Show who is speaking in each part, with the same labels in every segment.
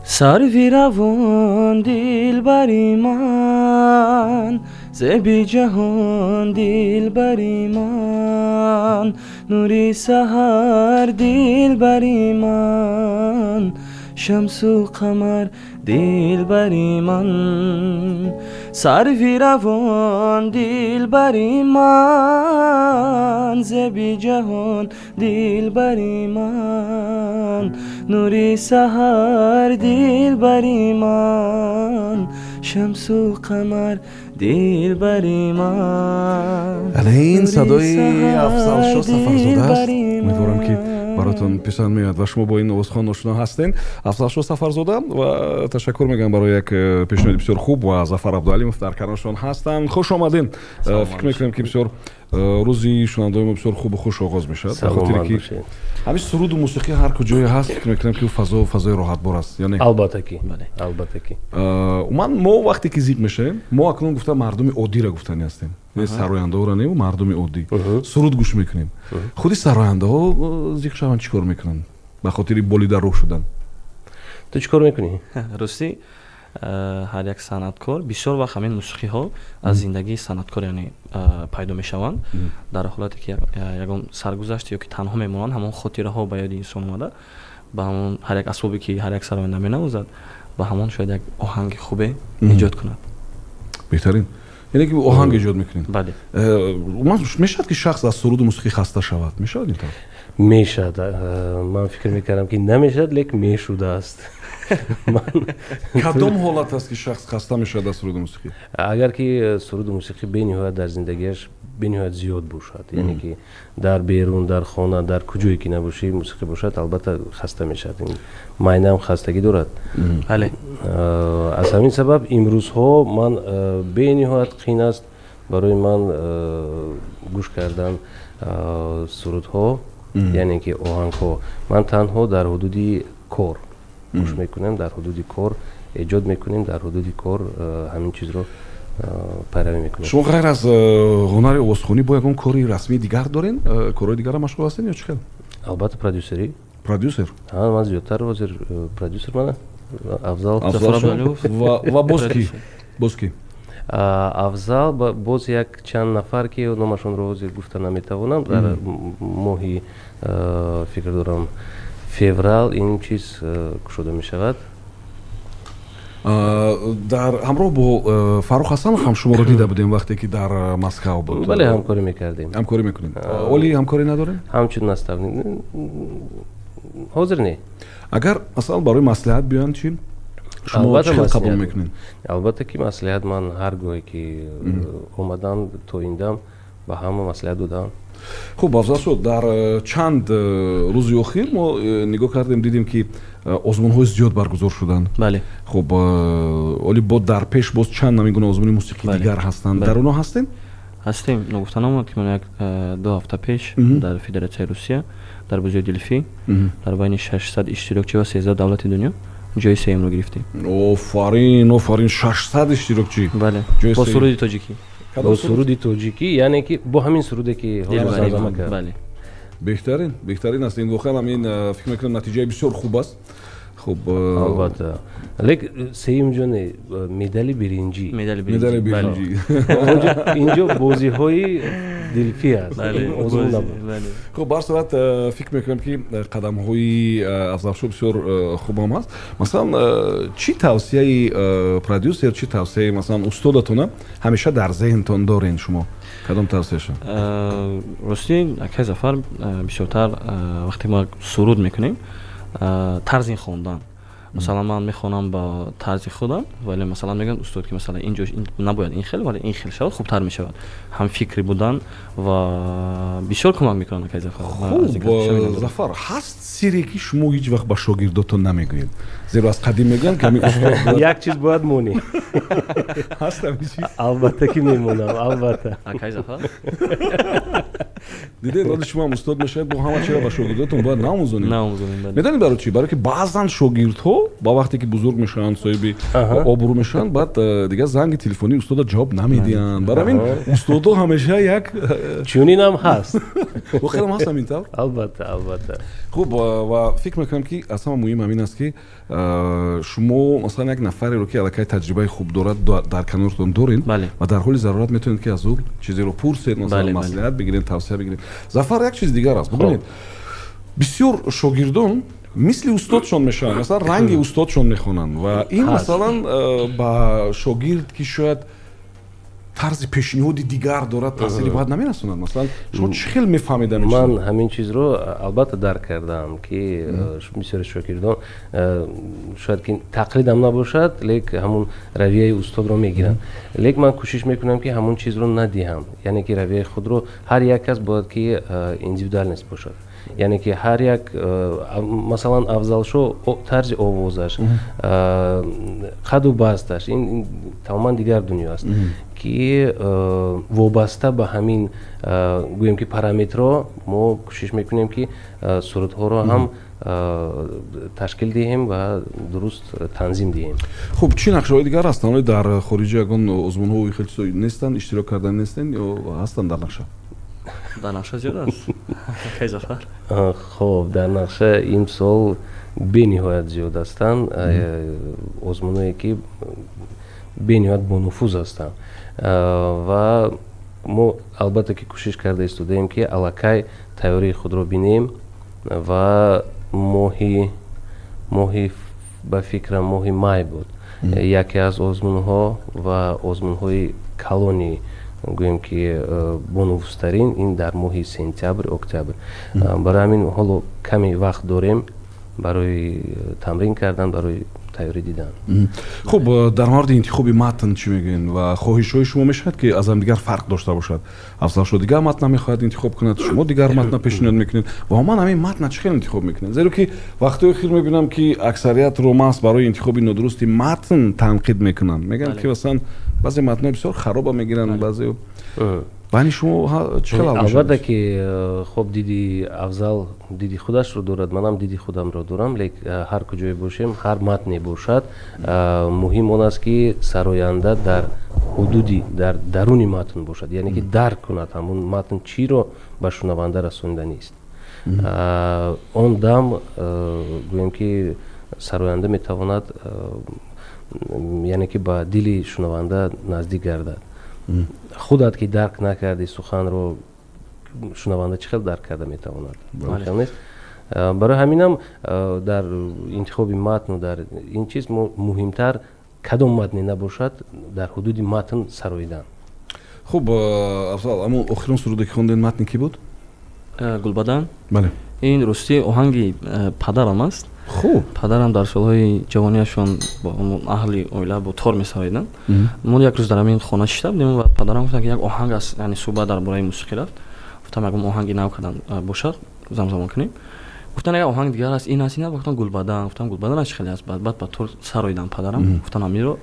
Speaker 1: سروی روان دل بری من زبی جهان دل بری من نوری سحر دل بری من شمس و قمر دل بری من سروی روان دل بری من زبی جهان دل بری من نوری سحر دل بری من شمس و قمر دل بری من.
Speaker 2: این صدای افضل شاه سفرزاده است. امیدوارم که براتون پسند میاد و شما با این استخوان آشنا هستین. افضل شاه سفرزاده و تشکر میگم برای یک پیشنهاد بسیار خوب و ظفر عبدالعلیمov در کنارشون هستن. خوش آمدین. فکر میکنم که بسیار روزی شنونده ما بسیار خوب و خوش آغاز میشه. به خاطر که همین سرود و موسیقی هر کجای هست فکر میکنم که فضای راحت بار است. یعنی
Speaker 3: البته که البته که
Speaker 2: ما وقتی که زیق میشه ما اکنون گفتم مردم عادی را گفتنی هستیم. نه سراینده ها را نه مردم عادی سرود گوش میکنیم. خودی سراینده ها زیق شوند چیکار میکنن به خاطر بولیده روح شدن؟
Speaker 3: تو چیکار میکنی؟
Speaker 1: راستی هر یک صنعتکار بسیار وقت همین موسیقی ها از زندگی صنعتکار یعنی پیدا میشوند در حالتی که یگان سرگذشت یا که تنها میمونن همون خاطره ها به یاد انسان اومده با همون هر یک اسبابی که هر یک سراینده مینوازد با همون شاید یک آهنگ خوبه ایجاد کند.
Speaker 2: بهترین یعنی که آهنگ ایجاد میکنین.
Speaker 1: بله.
Speaker 2: میشد که شخص از سرود موسیقی خسته شود؟ میشد اینطور؟
Speaker 3: میشد. من فکر میکردم که نمیشد لیکن میشده است.
Speaker 2: کدام حالت است که شخص خسته میشد از سرود موسیقی؟
Speaker 3: اگر که سرود موسیقی بنهایت در زندگیش بنهایت زیاد باشد یعنی که در بیرون در خانه در کجایی که نباشی موسیقی باشد البته خسته میشد. این معنی هم خستگی دارد.
Speaker 1: بله.
Speaker 3: از همین سبب امروز ها من بنهایت قین است برای من گوش کردن سرود ها یعنی که آهنگ ها. من تنها در حدودی کار گوش میکنیم، در حدود کار ایجاد میکنیم، در حدود کار همین چیز رو پیروی میکنیم.
Speaker 2: شما غیر از هنر آوازخوانی با یکون کاری رسمی دیگر دارین؟ کارهای دیگر هم مشغول هستین یا چیکار؟
Speaker 3: البته پرودوسری.
Speaker 2: پرودوسر؟
Speaker 3: ها من زیادتر وزیر پرودوسر منم.
Speaker 2: افضل و باز کی؟
Speaker 3: افضل باز یک چند نفر که نامشون رو گفته نمیتوانم در ماهی فکر دارم فوریه این چیز شده می شود.
Speaker 2: در همراه با فاروق حسن هم شما رو دیده بودیم وقتی که در مسکو بود.
Speaker 3: بله همکاری میکردیم.
Speaker 2: همکاری میکنیم. ولی همکاری نداریم؟
Speaker 3: همچون نستونیم. حاضر نی.
Speaker 2: اگر مثلا برای مصلحت بیان چی؟ شما چه قبول میکنین؟
Speaker 3: البته که مصلحت من هر گاهی که اومدم تو ایندم با همه مصلحت دادم.
Speaker 2: خب افضل شد. در چند روز اخیر ما نگاه کردیم دیدیم که آزمون های زیاد برگزار شدن.
Speaker 1: بله.
Speaker 2: خب ولی با در پیش باز چند نمیگونه آزمون موسیقی دیگر هستند. در اونها هستین؟
Speaker 1: هستیم. نگفتن اومد که من یک 2 هفته پیش در فدراسیون روسیه در بازی دلفی در بین 600 اشتراکچی و 13 دولت دنیا جای سوم رو گرفتیم.
Speaker 2: آفرین 600 اشتراکچی.
Speaker 1: بله. با سرود تاجیکی.
Speaker 3: با سرود تاجیکی یعنی که با همین سرودی که حالا ترجمه کرد.
Speaker 1: بله.
Speaker 2: بهترین است این واقعا همین فکر میکنم نتیجه بسیار خوب است. خب
Speaker 3: البته لیک سیم جون مدال برنجی اینجا بازی های دلفی است.
Speaker 1: بله.
Speaker 2: خب بر صورت فکر میکنم که قدم های افضل شاه بسیار خوب هم هست. مثلا چی توصیه پرودوسر چی توصیه مثلا استادتون همیشه در ذهنتون دارین شما؟ کدام توصیه‌ش؟
Speaker 1: راستی که ظفر بسیارتر وقتی ما سرود میکنیم طرز این خواندن مثلا من میخوانم با طرز خودم ولی مثلا میگن استاد که مثلا اینجاش نباید این خیلی ولی این خیلی شود خوبتر میشود. هم فکری بودن و بسیار کمک میکنن که ظفر.
Speaker 2: خب ظفر هست سری که شما هیچ وقت با شاگرداتون نمیگویید زیرا از قدیم میگن که استاد
Speaker 3: یک چیز باید مونی
Speaker 2: هست همین چیز؟
Speaker 3: البته که میمونم البته.
Speaker 1: که ظفر
Speaker 2: دیدید وقتی شما استاد میشید با همه چیز با شاگرداتون باید ناموزونید.
Speaker 1: ناموزونید.
Speaker 2: میدونید برای چی؟ برای که بعضن شاگردها با وقتی که بزرگ میشن صاحب آبرو میشن بعد دیگه زنگ تلفنی استاد جواب نمیدن. برای همین استادا همیشه یک
Speaker 3: چونین هم هست.
Speaker 2: و خیلی هست همین طور.
Speaker 3: البته.
Speaker 2: خوب و فکر میکنم که اصلا مهم همین است که شما مثلا یک نفری رو که الکی تجربه خوب دارد در کنارتون دارین و در حال ضرورت میتونید که از او چیزی رو پرسید مثلا مصلحت بگیرید توصیه بگیرید. ظفر یک چیز دیگر است. ببینید بسیار شاگردان مثل استادشون میشن، مثلا رنگ استادشون میخونن و این مثلا با شاگرد که شاید طرز پیشنهاد دیگر دارد تأثیری باید نمیرسونند. مثلا شما چه خیلی میفهمیدن؟
Speaker 3: من همین چیز رو البته درک کردم که بسیار شاگردان شاید که تقلید هم نباشد لیک همون رویه استاد رو میگیرن، لیک من کوشش میکنم که همون چیز رو ندیم، یعنی که رویه خود رو هر یک کس باید که اندیویدوال نیست باشد، یعنی که هر یک مثلا افضل شو طرز آوازش قد و بستش این تماما دیگر دنیا است که وابسته به همین گویم که پارامترها ما کوشش میکنیم که صورت ها رو هم تشکیل دهیم و درست تنظیم دهیم.
Speaker 2: خب چی نقشه های دیگر هستن در خارج یگان آزمون ها خیلی چیزایی نیستن، اشتراک کردن نیستن یا هستن در نقشه؟
Speaker 1: در نقشه زیاد است. کی ظفر؟
Speaker 3: خب در نقشه این سال به نهایت زیاد هستن آزمونایی که به نهایت با نفوذ هستن و ما البته که کوشش کرده استودیم که الکی تیاری خود رو بینیم و ماهی به فکر ماهی مای بود یکی از آزمون ها و آزمون های کلونی گویم که بونوسترین این در ماه سپتامبر اکتبر. برای همین حالا کمی وقت داریم برای تمرین کردن، برای تیاری دیدن.
Speaker 2: خب در مورد انتخاب متن چی میگین و خواهش های شما میشد که از هم دیگر فرق داشته باشد؟ افضل شو دیگر متن میخواهد انتخاب کند، شما دیگر متن پیشنهاد میکنید و من همین متن چه خیلی انتخاب میکنید؟ زیرا که وقتی اخیر میبینم که اکثریت روماس برای انتخاب نادرستی متن تنقید میکنن، میگن که مثلا بعضی متن بسیار خراب میگیرن، بعضی بانی شما چه خیلی
Speaker 3: البته که خب دیدی افضل دیدی خودش رو دارد، منم دیدی خودم رو دارم، لیک هر کجای باشیم هر متنی باشد مهم اون است که سراینده در حدودی در درون متن باشد، یعنی که درک کند همون متن چی رو به شنونده رسونده نیست. اون دم گویم که سراینده میتواند یعنی که با دل شنونده نزدیک گردد. خودت که درک نکردی سخن رو شنونده چه خیلی درک کرده میتواند. برای همینم در انتخاب متن و در این چیز مهمتر کدام متنی نباشد در حدود متن سراییدن.
Speaker 2: خب افضل اما آخرین سروده که خوندین متن کی بود؟
Speaker 1: گلبدن.
Speaker 2: بله.
Speaker 1: این راستی آهنگی پدرم است.
Speaker 2: خوب.
Speaker 1: پدرم در سالهای جوانیشون با اهل اویلا با تور میساییدن. ما یک روز در همین خانه شدیم و پدرم گفتن که یک آهنگ است، یعنی صحبت درباره موسیقی رفت. گفتم یک آهنگی نو کردن باشد زمزمه کنیم. گفتن یک آهنگ دیگر است، این است، اینا گفتن گلبدن. گفتم گلبدن چه خیلی است. بعد با تور سراییدن پدرم. گفتن امیر رو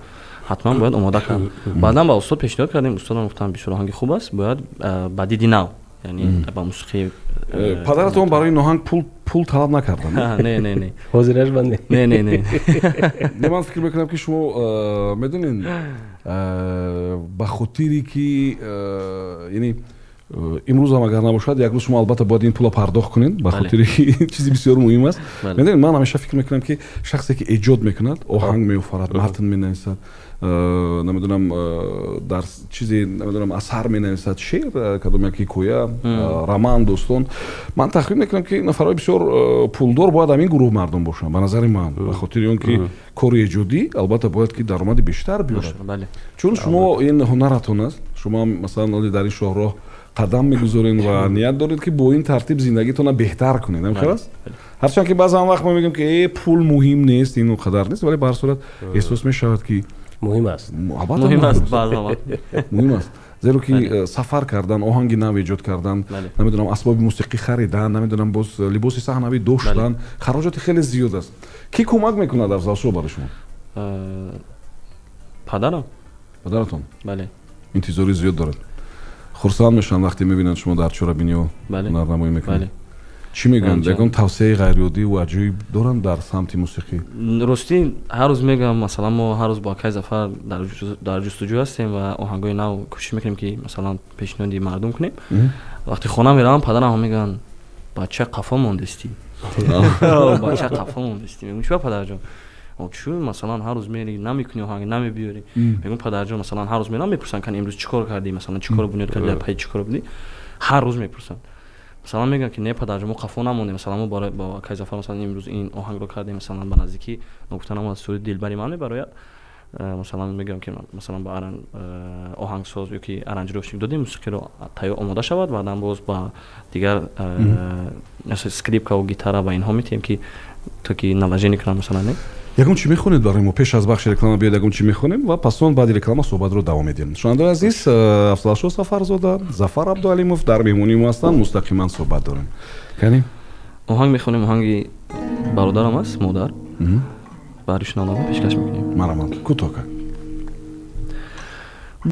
Speaker 1: حتما باید آماده کنم. بعدم با استاد پیشنهاد کردیم، استادم گفتن بسیار آهنگ خوب است، باید بدیدی نو، یعنی با موسیقی.
Speaker 2: پدرتون برای این آهنگ پول طلب نکردن؟
Speaker 1: نه
Speaker 3: حاضرش بنده.
Speaker 1: نه
Speaker 2: من فکر میکنم که شما میدونین به خاطری که یعنی امروز هم اگر نباشد یک روز شما البته باید این پول پرداخت کنین به خاطر چیزی بسیار مهم است. میدونین من همیشه فکر میکنم که شخصی که ایجاد میکند، آهنگ میآفرد، متن مینویسد، نمیدونم در چیزی نمیدونم اثر مینویسد، شعر، کدام یکی کویا، رمان، داستان، من تخمین میکنم که نفرای بسیار پولدار باید همین گروه مردم باشن به نظر من، به خاطر اون که کار ایجادی البته باید که درآمد بیشتر بیارد. چون شما این هنرتون است، شما مثلا در این شاهراه قدم میگذارین و نیت دارید که با این ترتیب زندگیتون بهتر کنید، نمیخواد است؟ هرچند که بعضی وقت ما میگیم که پول مهم نیست، اینو قدر نیست، ولی به هر صورت احساس میشود که
Speaker 3: مهم است.
Speaker 1: مهم است بعضی وقت.
Speaker 2: مهم است. زیرا که سفر کردن، آهنگ نو ایجاد کردن، نمیدونم اسباب موسیقی خریدن، نمیدونم باز لباس صحنوی داشتن، خراجات خیلی زیاد است. کی کمک میکنه در افضل برای شما؟
Speaker 1: پدرم.
Speaker 2: پدرتون؟
Speaker 1: بله.
Speaker 2: انتظاری زیاد دارد. хурсанд мешаванд вақте мебинанд шумо дар чорабиниҳо ҳунарнамоӣ мекунед. чӣ мегӯянд? Ягон тавсеяи ғайриоддиву аҷиб доранд дар самти мусиқӣ?
Speaker 1: ростӣ ҳар рӯз мегӯям, масалан мо ҳар рӯз бо Акай Зафар дар ҷустуҷӯ ҳастем ва оҳангҳои нав кӯшиш мекунем ки масалан пешниҳоди мардум кунем. вақте хона меравам падарам мегӯянд бача қафо мондестӣ, бача қафо мондестӣ. мегӯям чӣ падарҷон, чӯ масалан ҳар рӯз мери намекунӣ оҳанг намебиёрӣ? мегӯям падарҷон масалан ҳар рӯз мерам мепурсанд кани имрӯз чӣ кор кардӣ, масалан чӣ кор бунёд кардӣ, дар паи чӣ кор будӣ? ҳар рӯз мепурсанд. масалан мегӯям ки не падарҷон мо қафо намондем, масалан мо бо Акай Зафар масалан имрӯз ин оҳангро кардем, масалан ба наздикӣ ногуфтанам аз сури дилбари ман мебарояд. масалан мегӯям ки масалан ба оҳангсоз ёки аранҷировщик додем мусиқиро тайёр омода шавад, баъдан боз ба дигар скрипкаву гитара ба инҳо метиҳем ки то ки наложение кунанд. масалан
Speaker 2: ягон чӣ мехонед барои мо? пеш аз бахши реклама биёед ягон чӣ мехонем ва пасон баъди реклама суҳбатро давом медиҳем. шунавандаи азиз, Афзалшоҳ Сафарзода, Зафар Абдуалимов дар меҳмонии мо ҳастанд. мустақиман суҳбат дорем. канӣ
Speaker 1: оҳанг мехонем, оҳанги бародарам аст, модар. барои шунавандаҳо пешкаш мекунем.
Speaker 2: марамад кӯтоҳ кар.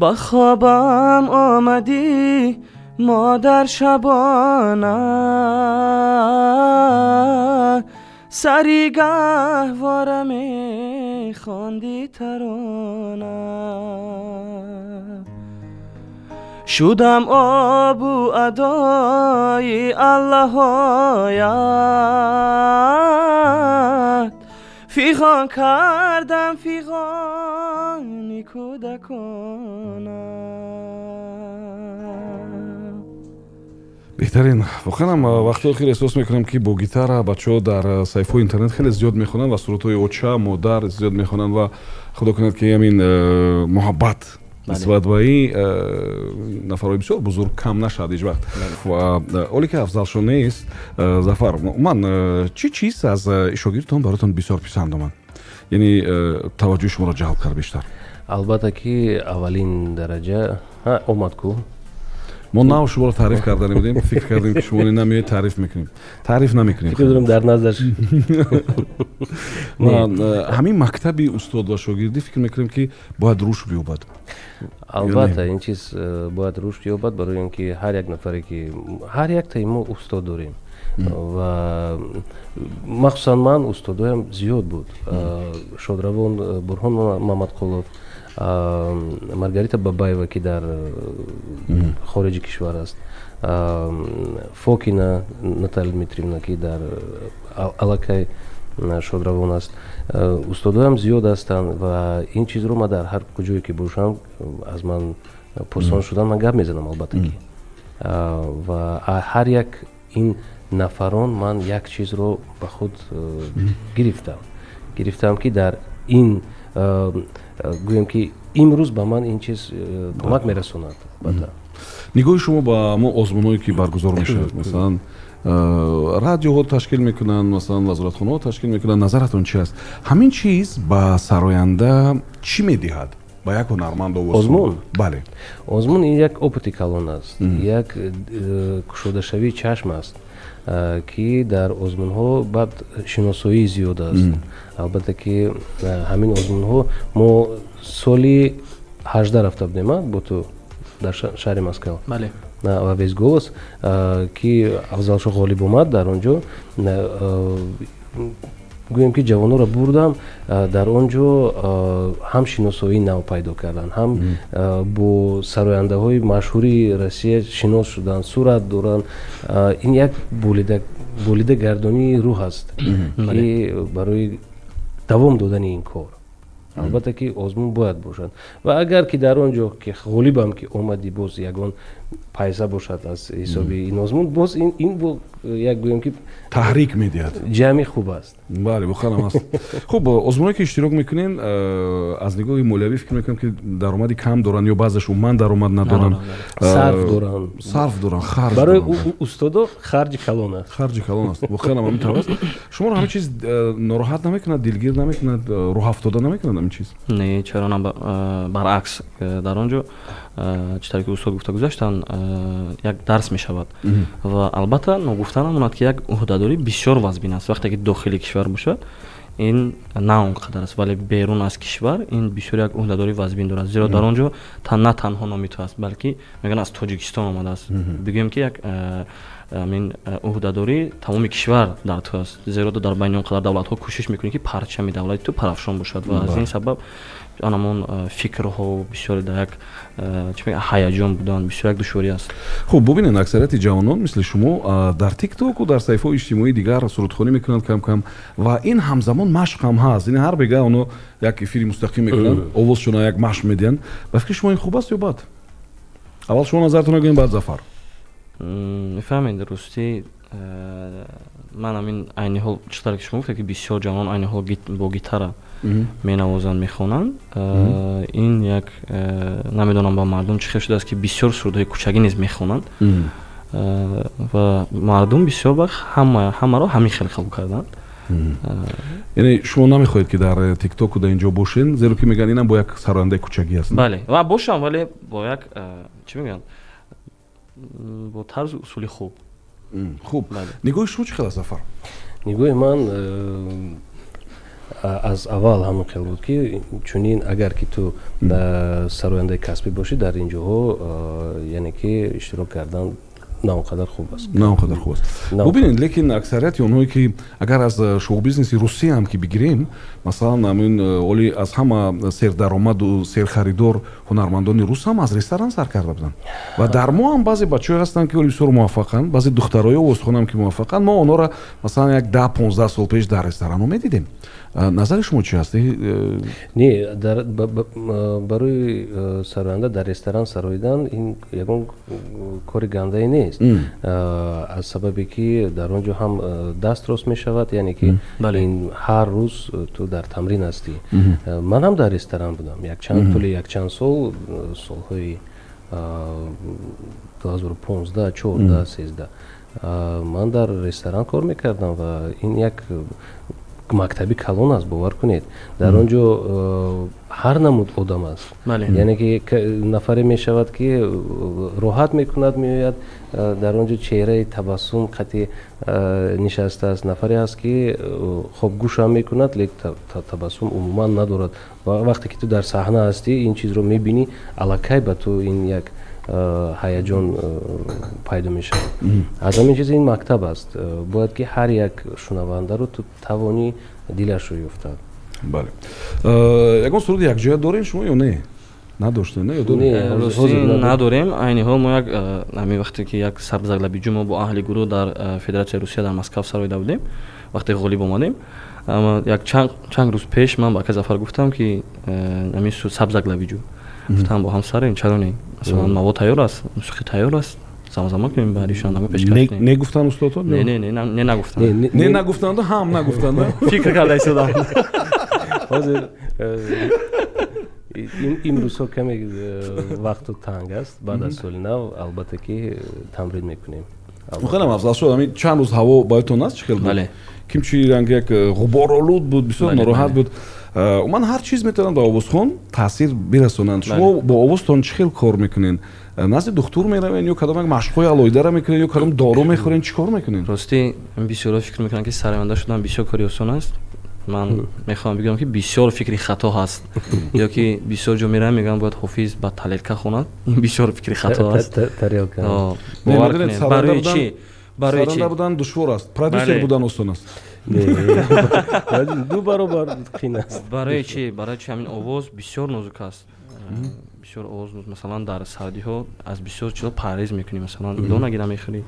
Speaker 1: ба хобам омадӣ модар шабона, سری گهواره می خواندی ترانه، شدم آب و ادای الله آید، فیغان کردم فیغانی کودکانه.
Speaker 2: беҳтарин воқеан вақти охир эҳсос мекунам ки бо гитара бачаҳо дар сайфҳои интернет хеле зиёд мехонанд ва суратҳои оча модар зиёд мехонанд ва худо кунад ки ҳамин муҳаббат нисбат ба ин нафарҳои бисёр бузург кам нашавад ҳеҷ вақт. ва оле ки афзалшо нест, Зафар, ман чӣ чиз аз шогирдтон баротон бисёр писанд омад, яъне таваҷҷӯҳи шуморо ҷалб кард бештар?
Speaker 3: албатта ки аввалин дараҷа омад ку
Speaker 2: мо нав шуморо таъриф карда намедем, фикр кардем ки шумо намеоед таъриф мекунем. таъриф намекунем.
Speaker 3: фикр дорам дар наздаш
Speaker 2: ҳамин мактаби устод ва шогирдӣ фикр мекунем ки бояд рушд биёбад.
Speaker 3: албатта ин чиз бояд рушд ёбад, барои он ки ҳар як нафаре ки ҳар яктаи мо устод дорем ва махсусан ман устодоям зиёд буд. шодравон Бурҳон Мамадқулов, Маргарита Бабаева ки дар хориҷи кишвар аст, Фокина Наталья Дмитриевна ки дар аллакай шодравон аст. устодоям зиёд ҳастанд ва ин чизро ман дар ҳар куҷое ки бошам аз ман пурсон шудан ман гап мезанам. албатта ки ва ҳар як ин нафарон ман як чизро ба худ гирифтам ки дар ин гӯем ки имрӯз ба ман ин чиз кӯмак мерасонад.
Speaker 2: нигоҳи шумо ба мо озмунҳое ки баргузор мешавад, масалан радиоҳо ташкил мекунанд, масалан вазоратхонаҳо ташкил мекунанд, назаратон чӣ аст? ҳамин чиз ба сароянда чӣ медиҳад ба як ҳунарманд?
Speaker 3: озмун?
Speaker 2: бале,
Speaker 3: озмун ин як опити калон аст, як кушодашавии чашм аст ки дар озмунҳо баъд шиносоии зиёд аст. албатта ки ҳамин озмунҳо мо соли 18 рафта будем бо ту дар шаҳри Москав.
Speaker 1: бале
Speaker 3: ва везголос ки Афзалшоҳ ғолиб омад дар он ҷо. гӯем ки ҷавонҳоро бурдам дар он ҷо ҳам шиносоии нав пайдо карданд, ҳам бо сарояндаҳои машҳури Россия шинос шуданд, сурат доранд. ин як болидагардонии рӯҳ аст ки барои давом додани ин кор албатта ки озмун бояд бошад. ва агар ки дар он ҷо ки ғолибам ки омади боз ягон пайса бошад аз ҳисоби ин озмун, боз ин як гӯем ки
Speaker 2: таҳрик медиҳад.
Speaker 3: ҷамъи хуб аст.
Speaker 2: бале, буханам аст. хуб, озмунҳое ки иштирок мекунен аз нигоҳи молиявӣ фикр мекунам ки даромади кам доранд ё баъзашон ман даромад надоранд.
Speaker 3: сарф доранд,
Speaker 2: харҷ
Speaker 3: барои устодо харҷи калон аст.
Speaker 2: харҷи калон аст. буханам ҳамин аст. шуморо ҳамин чиз нороҳат намекунад, дилгир намекунад, роҳафтода намекунад ҳамин чиз?
Speaker 1: не, чаро на, баръакс. дар он ҷо чӣ тавре ки устод гуфта гузаштанд, як дарс мешавад ва албатта ногуфта намонад ки як ӯҳдадорӣ бисёр вазбин аст. вақте ки дохили кишвар бошад, ин на он қадар аст, вале берун аз кишвар ин бисёр як уҳдадорӣ вазбин дорад, зеро дар он ҷо на танҳо номи ту аст, балки мегӯянд аз Тоҷикистон омадааст. Бигӯем ки як амин уҳдадорӣ тамоми кишвар дар ту аст, зеро дар байни он қадар давлатҳо кӯшиш мекунанд ки парчами давлати ту парафшон бошад ва аз ин сабаб анамон фикрҳо бисёр дар як ҳаяҷон будан, бисёр як душворӣ аст.
Speaker 2: Хуб, бубинед, аксарияти ҷавонон мисли шумо дар TikTok ва дар саҳифаҳои иҷтимоии дигар сурудхонӣ мекунанд кам-кам ва ин ҳамзамон машқ ҳам ҳаст. Ин ҳар бега оно як эфири мустақим мекунанд, овозшона як машқ медиҳанд. Ба фикри шумо ин хуб аст ё бад? аввал шумо назартонро гӯем, баъд Зафар.
Speaker 1: мефаҳмед, ростӣ ман амин айни ҳол читар ки шумо гуфтед ки бисёр ҷавонон айни ҳол бо гитара менавозанд, мехонанд. Ин як намедонам ба мардум чӣ хел шудааст ки бисёр сурудҳои кӯчагӣ низ мехонанд ва мардум бисёр вақт ҳамаро ҳамин хел қабул карданд.
Speaker 2: Яъне шумо намехоҳед ки дар TikTok дар ин ҷо бошен, зеро ки мегӯянд инам бо як сарояндаи кӯчагӣ аст.
Speaker 1: Бале, ва бошам, вале бо як чӣ мегӯянд, бо тарзу усули хуб.
Speaker 2: Хуб, нигоҳи шумо чӣ хел аст, Зафар?
Speaker 3: нигоҳи ман аз аввал ҳамон хел буд ки чунин агар ки ту сарояндаи касбӣ бошӣ дар ин ҷоҳо яъне ки иштирок кардан на он қадар хуб аст.
Speaker 2: На он қадар хуб аст. Бубинед, лекин аксарияти онҳое ки агар аз шоу-бизнеси Русия ҳам ки бигирем, масалан амин оли аз ҳама сердаромаду серхаридор ҳунармандони рус ҳам аз ресторан сар карда буданд. Ва дар мо ҳам баъзе бачаҳое ҳастанд ки оли бисёр муваффақанд, баъзе духтарои овозхон ҳам ки муваффақанд. Мо онҳоро масалан як 10-15 сол пеш дар ресторанҳо медидем. назари шумо чӣ аст?
Speaker 3: Не, барои сароянда дар ресторан сароидан ин ягон кори гандае нест. аз сабабе ки дар он ҷо ҳам даст рост мешавад, яъне ки ин ҳар рӯз ту дар тамрин ҳастӣ. ман ҳам дар ресторан будам тӯли якчанд сол, солҳои 2015, 14, 13 ман дар ресторан кор мекардам ва ин як мактаби калон аст, бовар кунед. дар он ҷо ҳар намуд одам аст. яъне ки нафаре мешавад ки роҳат мекунад, меояд дар он ҷо чеҳраи табассум қати нишастааст. нафаре аст ки хоб гӯшам мекунад, лек табассум умуман надорад. вақте ки ту дар саҳна ҳастӣ, ин чизро мебинӣ, аллакай ба ту ин як ҳаяҷон пайдо мешавад. аз ҳамин чиз ин мактаб аст. бояд ки ҳар як шунавандаро ту тавонӣ дилашро ёфтад.
Speaker 2: бале, ягон суруди якҷоя дорем шумо ё не? надоштем, не?
Speaker 1: надорем. айни ҳол мо як ҳамин вақте ки як сабзаглабиҷӯ мо бо аҳли гурӯҳ дар Федератсияи Русия дар Москав сароида будем, вақте ғолиб омадем, як чанд рӯз пеш ман ба ака Зафар гуфтам ки ҳамин сабзаглабиҷӯ гуфтам бо ҳамсарем чароне масалан мавод тайёр аст, мусиқӣ тайёр аст, замзама кунем баришон намо пешкаш кунем.
Speaker 2: Не гуфтан устодон?
Speaker 1: Не нагуфтан.
Speaker 2: Не нагуфтан, ҳам нагуфтан.
Speaker 1: Фикр карда истодам.
Speaker 3: ҳозир имрӯзҳо каме вақту танг аст. баъд аз соли нав албатта ки тамрин мекунем.
Speaker 2: хеле афзал шуд. ҳамин чанд рӯз ҳаво боятон аст чӣ хел буд? кимчи ранги як ғуборолуд буд, бисёр нороҳат буд. ман ҳар чиз метавонам ба овозхон таъсир бирасонанд. шумо бо овозтон чӣ хел кор мекунед? назди духтур меравед ё кадом як машқҳои алоҳидаро мекунед ё кадом дору мехӯред, чӣ кор мекунед?
Speaker 1: ростӣ бисёро фикр мекунанд ки сароянда шудан бисёр кори осон аст. ман мехоҳам бигӯям ки бисёр фикри хато ҳаст. ё ки бисёр ҷо меравем мегӯям бояд ҳофиз ба талелка хонад. ин бисёр фикри хато аст. барои чӣ?
Speaker 2: сароянда будан душвор аст, продюсер будан осон аст.
Speaker 3: ду баробар қин аст.
Speaker 1: барои чӣ? барои чӣ ҳамин овоз бисёр нозук аст. бисёр овоз масалан дар сардиҳо аз бисёр чизо парҳез мекунӣ. масалан дона гира мехӯрӣ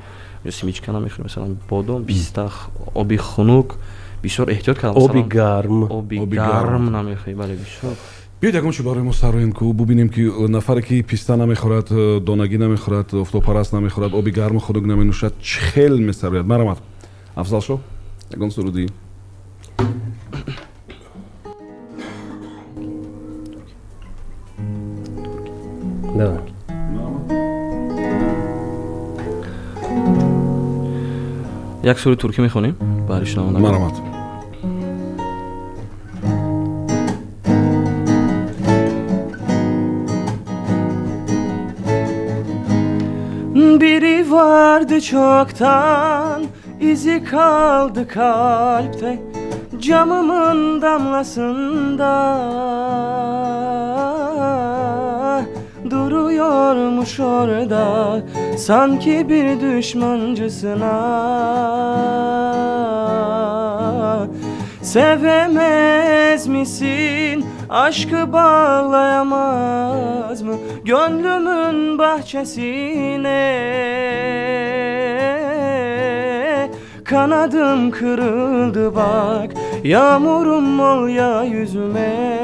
Speaker 1: ё симичка намехӯрӣ, масалан бодом, писта, оби хунук бисёр эҳтиёт кардам.
Speaker 3: оби гарм
Speaker 1: намехӯрӣ. бале бисёр.
Speaker 2: биёед ягон чӣ барои мо сароем ку бубинем ки нафаре ки писта намехӯрад, донагӣ намехӯрад, офтобпараст намехӯрад, оби гарму хунук наменӯшад, чӣ хел месарояд? марамад афзал шо ягон сурудӣ.
Speaker 1: як суруди туркӣ мехонем барои шунаванда.
Speaker 2: марамад.
Speaker 1: Biri vardı çoktan, izi kaldı kalpte. camımın damlasında duruyormuş orada, sanki bir düşmancısına. Sevemez misin, aşkı bağlayamaz mı gönlümün bahçesine? Kanadım kırıldı bak, yağmurum ol ya yüzüme.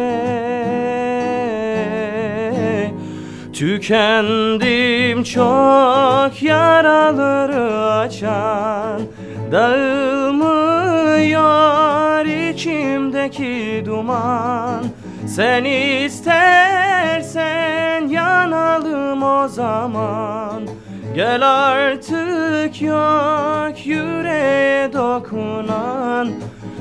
Speaker 1: Tükendim çok, yaraları açan, dağılmıyor içimdeki duman. Sen istersen yanalım o zaman. Gel artık, yok yüreğe dokunan.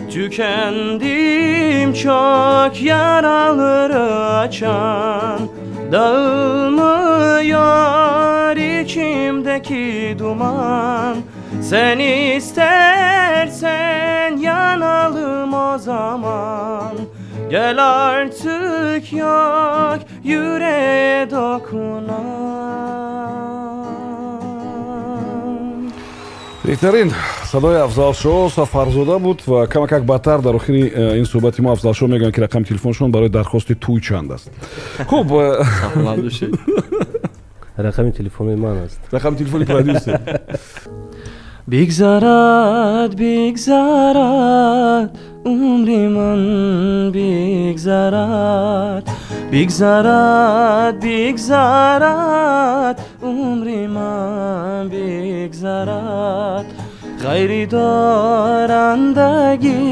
Speaker 1: Tükendim çok, yaraları açan, dağılmıyor içimdeki duman. Sen istersen yanalım o zaman. Gel artık, yok yüreğe dokunan.
Speaker 2: беҳтарин садои Афзалшо Сафарзода буд ва камакак бадтар дар охири ин суҳбати мо Афзалшо мегӯянд ки рақами телефоншон барои дархости тӯй чанд аст. Хуб,
Speaker 3: рақами телефони ман аст.
Speaker 2: рақами телефони продюсер.
Speaker 1: Bigzarad, bigzarad, umri man bigzarad. Bigzarad, bigzarad, umri man bigzarad. G'ayri dorandagi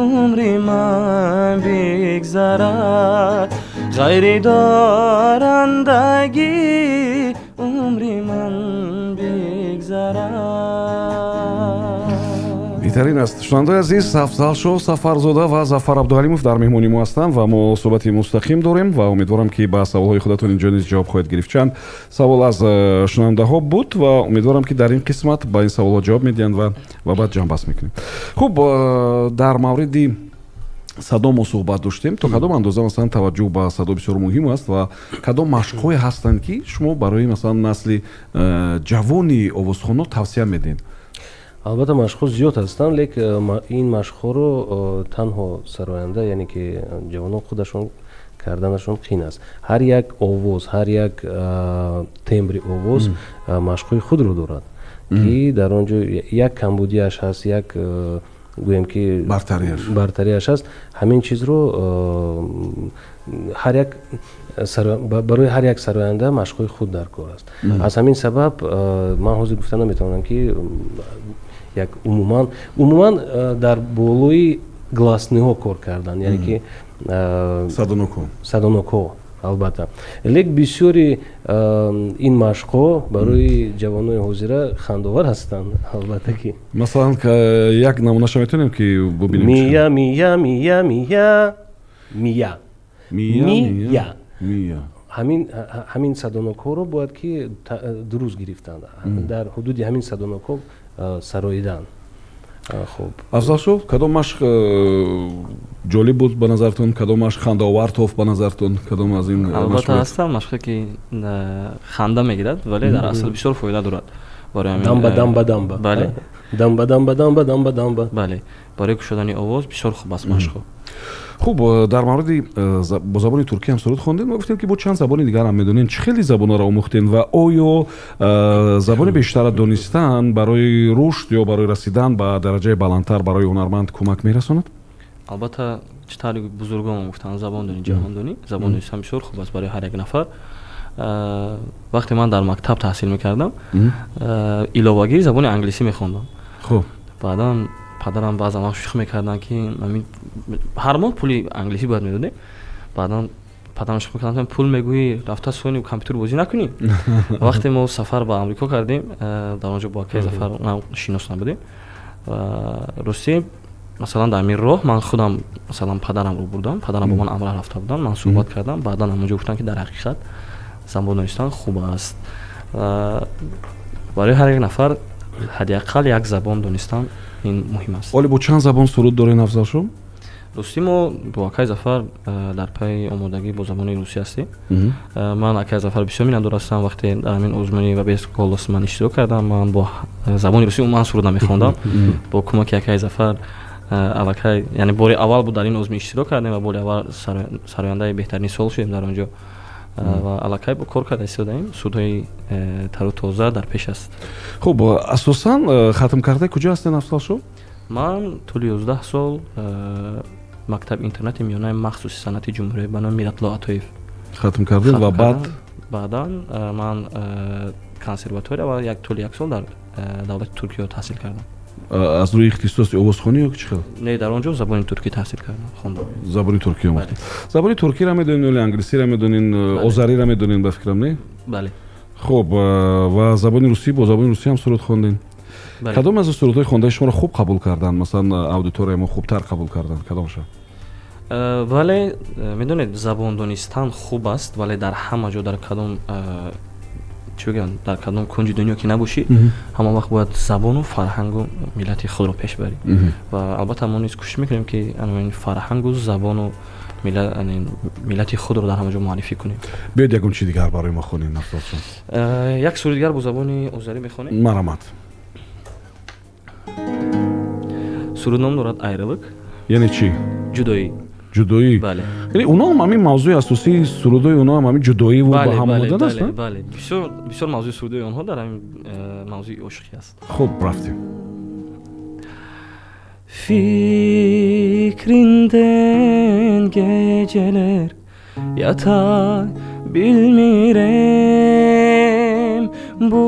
Speaker 1: umri man bigzarad. G'ayri dorandagi umri man bigzarad.
Speaker 2: беҳтарин аст. шунавандаи азиз, Афзалшо Сафарзода ва Зафар Абдуалимов дар меҳмони мо ҳастанд ва мо суҳбати мустақим дорем ва умедворам ки ба саволҳои худатон инҷо низ ҷавоб хоҳед гирифт. Чанд савол аз шунавандаҳо буд ва умедворам ки дар ин қисмат ба ин саволҳо ҷавоб медиҳанд ва баъд ҷамъбаст мекунем. Хуб, дар мавриди садо мо суҳбат доштем. То кадом андоза масалан таваҷҷӯҳ ба садо бисёр муҳим аст ва кадом машқҳое ҳастанд ки шумо барои масалан насли ҷавони овозхонҳо тавсия медиҳед?
Speaker 3: албатта машқҳо зиёд ҳастанд, лекин ин машқҳоро танҳо сароянда, яъне ки ҷавонон худашон карданашон қиин аст. ҳар як овоз, ҳар як тембри овоз машқҳои худро дорад, ки дар он ҷо як камбудияш ҳаст, як гӯем ки бартарияш ҳаст. ҳамин чизро ҳар як барои ҳар як сароянда машқҳои худ дар кор аст. аз ҳамин сабаб ман ҳозир гуфта наметавонам ки як умуман дар болои гласниҳо кор кардан, яъне ки садонокҳо албатта. Лек бисёри ин машқҳо барои ҷавонои ҳозира хандовар ҳастанд. Албатта ки
Speaker 2: масалан як намунаша метавонем ки бубинем.
Speaker 3: Мия мия мия мия мия мия мия. ҳамин садонокҳоро бояд ки дуруст гирифтанд, дар ҳудуди ҳамин садонокҳо сароидан. Хуб,
Speaker 2: Афзалшо, кадом машқ ҷолиб буд ба назартон? Кадом машқ хандаовар тофт ба назартон? Кадом аз ин
Speaker 1: албатта ҳастанд машқе ки ханда мегирад, вале дар асл бисёр фоида дорад.
Speaker 3: дамба дамба дамба,
Speaker 1: бале,
Speaker 3: дамба дамба дамба дамба дамба, бале,
Speaker 1: барои кушодани овоз бисёр хуб аст машқҳо.
Speaker 2: хуб, дар мавриди бо забони туркӣ ҳам суруд хондем. Мо гуфтем ки бо чанд забони дигар ҳам медонем. чӣ хели забонҳоро омӯхтем ва оё забони бештара донистан барои рушд ё барои расидан ба дараҷаи баландтар барои ҳунарманд кӯмак мерасонад?
Speaker 1: албатта чӣ таври бузургон гуфтанд забондонӣ, ҷаҳондонӣ, забони донистан бисёр хуб аст барои ҳар як нафар. вақте ман дар мактаб таҳсил мекардам, иловагӣ забони англисӣ мехондам.
Speaker 2: хуб,
Speaker 1: баъдан падарам баъзан вақт шух мекардан ки ҳар моҳ пули англисӣ бояд медодем. баъдан падарам шух мекардан пул мегӯӣ рафта сони компютер бозӣ накунӣ. вақте мо сафар ба амрико кардем, дар он ҷо бо акаи Зафар шинос набудем. ростӣ масалан дар мин роҳ ман худам масалан падарамро бурдам, падарам бо ман амра рафта буданд, ман суҳбат кардам. баъдан ҳамон ҷо гуфтанд ки дар ҳақиқат забон донистан хуб аст. барои ҳар як нафар ҳадиақал як забон донистан ин муҳим аст.
Speaker 2: оли бо чанд забон суруд дорен Афзалшо?
Speaker 1: русӣ мо бо Акай Зафар дар пайи омодагӣ бо забони русӣ ҳастем. ман Акай Зафар бисёр миннатдор ҳастам. вақте дар ҳамин озмуни ва бест голос ман иштирок кардам, ман бо забони русӣ умуман суруд намехондам. бо кӯмаки Акай Зафар аллакай яъне бори аввал буд дар ин озмун иштирок кардем ва бори аввал сарояндаи беҳтарини сол шудем дар он ҷо ва аллакай бо кор карда истодаем. судҳои тару тоза дар пеш аст.
Speaker 2: хуб асосан хатм карда куҷо ҳастен Афзалшо? ман
Speaker 1: тӯли 11 сол мактаб интернати миёнаи махсуси санъати ҷумҳурия ба номи Миратло Атоев
Speaker 2: хатм кардем ва
Speaker 1: баъдан ман консерватория ва тӯли 1 сол дар давлати Туркия таҳсил кардам.
Speaker 2: аз рӯи ихтисоси овозхонӣ ё ки чӣ хел?
Speaker 1: Не, дар он ҷо забони туркӣ таҳсил кардам, хондам.
Speaker 2: забони туркӣ омӯхтем. забони туркиро медонин оли англисиро медонин, озариро медонин ба фикрам не?
Speaker 1: бале.
Speaker 2: хуб ва забони русӣ бо забони русӣ ҳам суруд хондин? кадом аз сурудҳои хондаи шуморо хуб қабул кардан? Масалан аудиторияи мо хубтар қабул кардан кадомша?
Speaker 1: вале медонед забон донистан хуб аст, вале дар ҳама ҷо дар кадом чӣ бигӯям дар кадом кунҷи дунё ки набошӣ ҳамон вақт бояд забону фарҳангу миллати худро пеш барӣ. ва албатта мо низ кӯшиш мекунем ки ин фарҳангу забону миллати худро дар ҳама ҷо муаррифӣ кунем.
Speaker 2: биёед ягон чизи дигар барои мо хонед Афзалшон.
Speaker 1: як суруди дигар бо забони озарӣ мехонем.
Speaker 2: марамат.
Speaker 1: суруд ном дорад айрилик.
Speaker 2: яъне чӣ?
Speaker 1: ҷудоӣ.
Speaker 2: ҷудоӣ.
Speaker 1: бале.
Speaker 2: яъне онҳо ҳам ҳамин мавзӯи асосии сурудҳои онҳо ҳам ҳамин ҷудоиву ба ҳам омодан аст?
Speaker 1: бале. бисёр мавзӯи сурудҳои онҳо дар ҳамин мавзӯи ошиқӣ аст.
Speaker 2: хуб рафтем.
Speaker 1: Fikrinden geceler yatar bilmirem, bu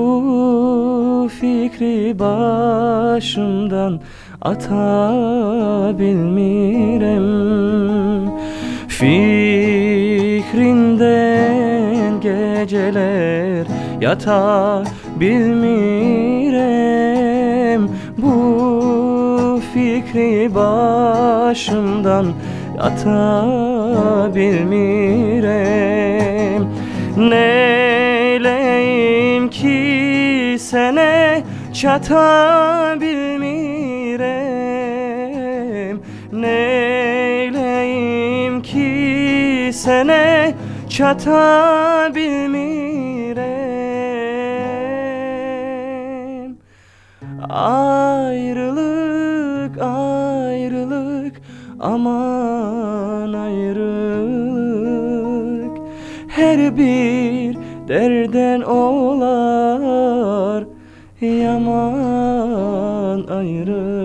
Speaker 1: fikri başımdan atabilmirem. Fikrinden geceler yatar bilmirem, bu fikri başımdan atabilmirem. Neyleyim ki sene çatabilmirem, neyleyim ki sene çatabilmirem. Ayrılık, ayrılık, aman ayrılık, her bir derden olar yaman ayrılık.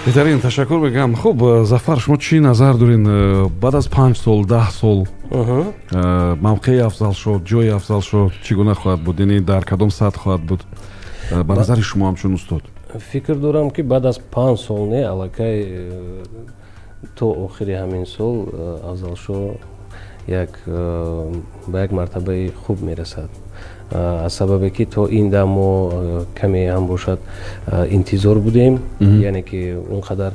Speaker 2: беҳтарин ташаккур мегӯям. хуб Зафар, шумо чӣ назар доред баъд аз 5 сол 10 сол мавқеи Афзалшо, ҷои Афзалшо чӣ гуна хоҳад буд? яъне дар кадом сатҳ хоҳад буд ба назари шумо ҳамчун устод?
Speaker 3: фикр дорам ки баъд аз 5 сол не аллакай то охири ҳамин сол Афзалшо ба як мартабаи хуб мерасад. аз сабабе ки то ин дам мо каме ҳам бошад интизор будем, яъне ки он қадар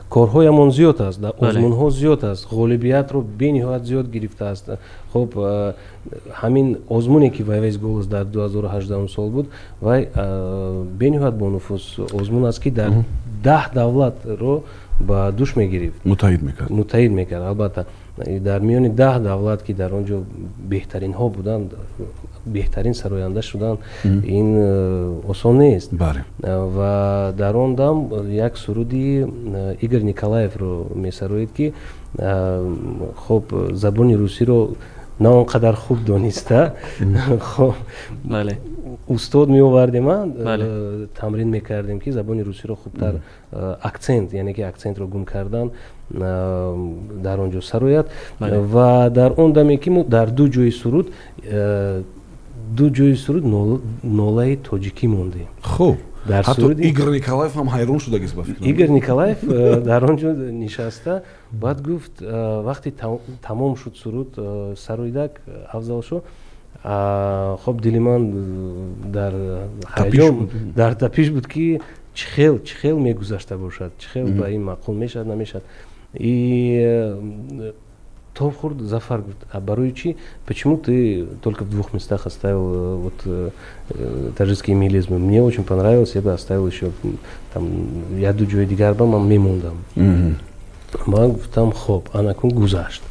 Speaker 3: корҳоямон зиёд аст, озмунҳо зиёд аст, ғолибиятро бениҳоят зиёд гирифтааст. хуб ҳамин озмуне ки вайвайс голос дар 2018 сол буд, вай бениҳоят бонуфус озмун аст ки дар 10 давлатро ба душ мегирифт, муттаҳид мекард. албатта дар миёни 10 давлат ки дар он ҷо беҳтаринҳо буданд, беҳтарин сароянда шуданд, ин осон нест. ва дар он дам як суруди Игорь Николаевро месароид ки хуб забони русиро на он қадар хуб дониста устод меовардем, тамрин мекардем ки забони русиро хубтар акцент, яъне ки акцентро гум кардан дар он ҷо сарояд. ва дар он даме ки мо дар ду ҷои суруд нолаи тоҷикӣ мондем.
Speaker 2: хуб ҳатто Игорь Николаев ҳам ҳайрон шудагист ба фикр.
Speaker 3: Игорь Николаев дар он ҷо нишаста баъд гуфт, вақти тамом шуд суруд сароидак Афзалшо, хуб дили ман дар ҳаяҷон, дар тапиш буд ки чӣ хел мегузашта бошад, чӣ хел ба ин маъқул мешавад намешавад. тоб хурд, Зафар говорит, а барой чи, почему ты только в 2 местах оставил вот таджикские милизмы? Мне очень понравилось, я бы оставил еще там, я дуджу эдигарба, мам мемундам. Маг там хоп, анакун гузашт.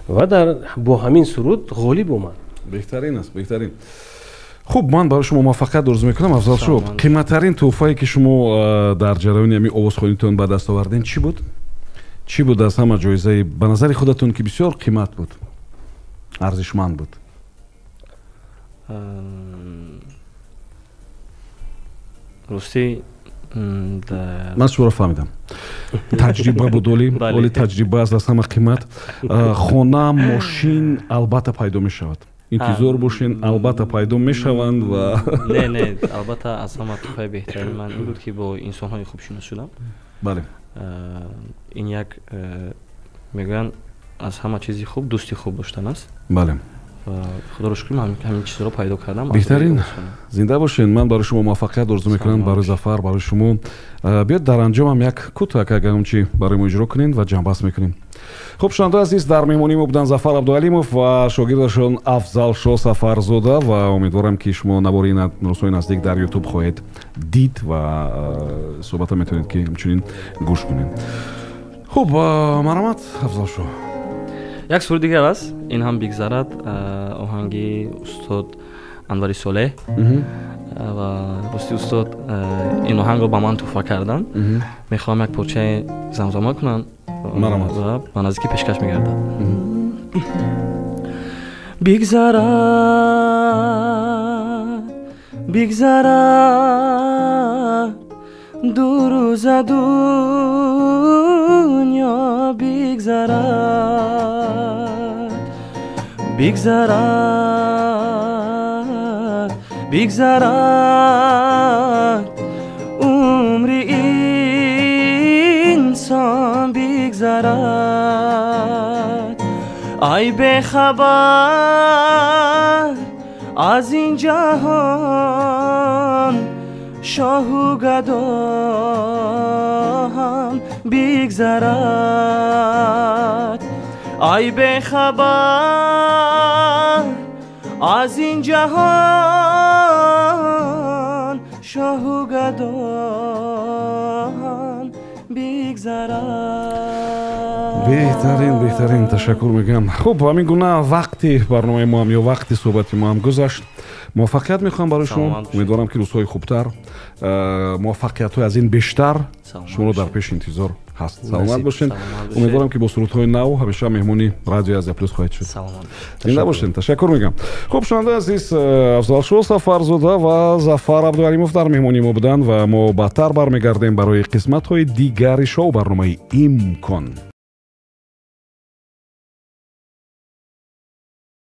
Speaker 3: Вадар бо ҳамин суруд ғолиб омад.
Speaker 2: Беҳтарин аст, беҳтарин. хуб, ман барои шумо муваффақият орзу мекунам. Афзалшо, қиматтарин тӯҳфае ки шумо дар ҷараёни ҳамин овозхонитон ба даст оварден чӣ буд? Чӣ буд аз ҳама ҷоизаи ба назари худатон ки бисёр қимат буд, арзишманд буд?
Speaker 1: рости
Speaker 2: ман шуро фаҳмидам. Таҷриба буд, оли таҷриба аст аз ҳама қимат. Хона, мошин албатта пайдо мешавад. интизор бошен, албатта пайдо мешаванд ва
Speaker 1: не албатта аз ҳама тӯҳфаи беҳтарин ман ин буд ки бо инсонҳои хуб шинос шудам. Бале. ин як мегӯянд аз ҳама чизи хуб дӯсти хуб доштан аст. Бале. худоро шукр ҳамин чизро пайдо кардам.
Speaker 2: Беҳтарин, зинда бошен. Ман барои шумо муваффақият орзу мекунам, барои Зафар, барои шумо. Биёед дар анҷомам як кӯтак агамчи барои мо иҷро кунед ва ҷамъбаст мекунем. хуб, шунавандаи азиз, дар меҳмонӣ мо буданд Зафар Абдуалимов ва шогирдашон Афзалшо Сафарзода ва умедворам ки шумо навори рӯзҳои наздик дар YouTube хоҳед дид ва суҳбатам метавонед ки ҳамчунин гӯш кунед. хуб, марҳамат Афзалшо.
Speaker 1: як сури дигар аст, ин ҳам бигзарад, оҳанги устод Анвари Солеҳ ва рости устод ин оҳангро ба ман тӯҳфа карданд. мехоҳам як порчаи замзама кунам ва ба наздикӣ пешкаш мегардад. бигзарад ду рӯза дунё бигзарад умри инсон бигзарад ай бехабар аз ин ҷаҳон шоҳу гадо ҳам бигзарад ай бехабар аз ин ҷаҳон шоҳу гадо ҳам бигзарад.
Speaker 2: беҳтарин, ташаккур мегӯям. хуб, ҳамин гуна вақти барномаи мо ҳам ё вақти суҳбати мо ҳам гузашт. муваффақият мехоҳам барои шумо. умедворам ки рӯзҳои хубтар, муваффақиятҳои аз ин бештар шуморо дар пеш интизор ҳаст. саломат бошен. умедворам ки бо сурудҳои нав ҳамеша меҳмони радиои Азия Плюс хоҳед шуд. зинда бошен. ташаккур мегӯям. хуб, шунавандаи азиз, Афзалшо Сафарзода ва Зафар Абдуалимов дар меҳмонии мо буданд ва мо баъдтар бармегардем барои қисматҳои дигари шоу барномаи Имкон.